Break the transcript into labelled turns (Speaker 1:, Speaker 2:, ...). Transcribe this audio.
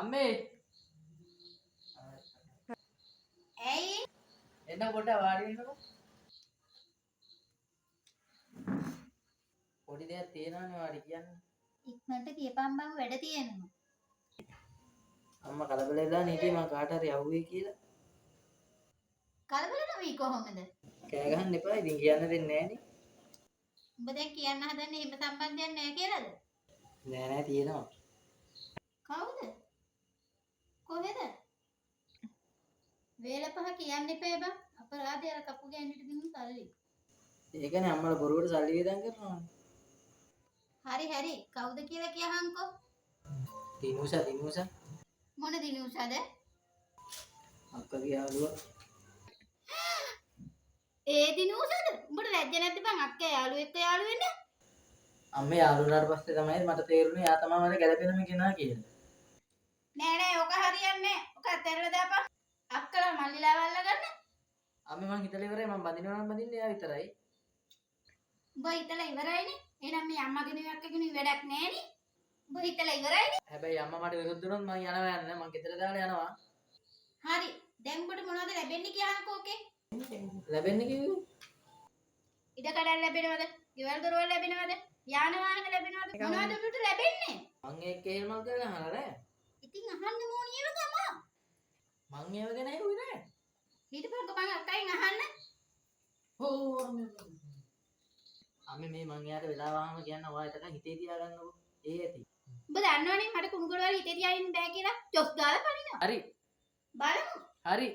Speaker 1: අම්මේ
Speaker 2: ඇයි
Speaker 1: එන්න පොඩ වාඩි වෙන්නකෝ. පොඩි දෙයක් තියෙනවනේ වාඩි කියන්න.
Speaker 2: ඉක්මනට කියපන් බං වැඩ තියෙනවා.
Speaker 1: අම්මා කලබල වෙලා නීටි මම කාට හරි යවුවේ කියලා.
Speaker 2: කලබල නොවී කොහොමද?
Speaker 1: කෑ ගහන්න එපා. ඉතින් කියන්න දෙන්නේ නෑනේ.
Speaker 2: උඹ දැන් කියන්න හදන්නේ හිම සම්බන්ධයක් නැහැ කියලාද?
Speaker 1: නෑ තියෙනවා.
Speaker 2: කවුද? කොහෙද? වේලපහ කියන්න එපා බං. අපරාධය අර කපු ගෑනිට දිනු සල්ලි.
Speaker 1: ඒකනේ අම්මලා බොරුවට සල්ලි වේදම් කරනවා.
Speaker 2: හරි කවුද කියලා කියහන්කෝ.
Speaker 1: දිනුසා
Speaker 2: මොන දිනුසාද?
Speaker 1: අක්කගේ යාළුවා.
Speaker 2: ඒ දිනුසාද? උඹට ලැජ්ජ නැද්ද බං අක්කේ යාළුවෙක් එක්ක යාළු වෙන්නේ?
Speaker 1: අම්මේ යාළුවාට පස්සේ තමයි මට තේරුනේ යා තමයි මට ගැළපෙනම කෙනා කියලා.
Speaker 2: නෑ ඔක හරියන්නේ නෑ. ඔක අතහැරලා දාපන්. අක්කලා මල්ලිලා වල්ලා ගන්න.
Speaker 1: අම්මේ මං හිතලා ඉවරයි. මං බඳිනවා නම් බඳින්නේ එයා විතරයි.
Speaker 2: උඹ හිතලා ඉවරයිනේ. එහෙනම් මේ අම්මගෙනුයි අක්කගෙනුයි වැඩක් නෑනේ. උඹ හිතලා ඉවරයිනේ.
Speaker 1: හැබැයි අම්මා මට විරුද්ධ වුණොත් මං යනවා යන්න. මං ගෙදර දාලා යනවා.
Speaker 2: හරි. දැන් උඹට මොනවද ලැබෙන්නේ කියහන්කෝ ඕකේ?
Speaker 1: ලැබෙන්නේ කිව්වේ?
Speaker 2: ඉඩ කඩන් ලැබෙනවද? ගෙවල් දොරවල් ලැබෙනවද? යාන වාහන ලැබෙනවද? මොනවද උඹට ලැබෙන්නේ?
Speaker 1: මං ඒක කේල්මල් කරලා අහලා නෑ.
Speaker 2: ඉතින් අහන්න ඕනියව තමා.
Speaker 1: මං ඒව ගැන හිතුවේ නෑ.
Speaker 2: හිටපන්කෝ මං අක්කයින් අහන්න.
Speaker 1: හෝ අම්මේ මේ මං එයාට වෙලාව ආවම කියන්න ඔයා එතන හිතේ තියාගන්නකෝ. ඒ ඇති.
Speaker 2: උඹ දන්නවනේ මට කුණුගොඩ වල හිතේ තියාගෙන බෑ කියලා. චොස් ගාලා පනිනවා.
Speaker 1: හරි.
Speaker 2: බලමු.
Speaker 1: හරි.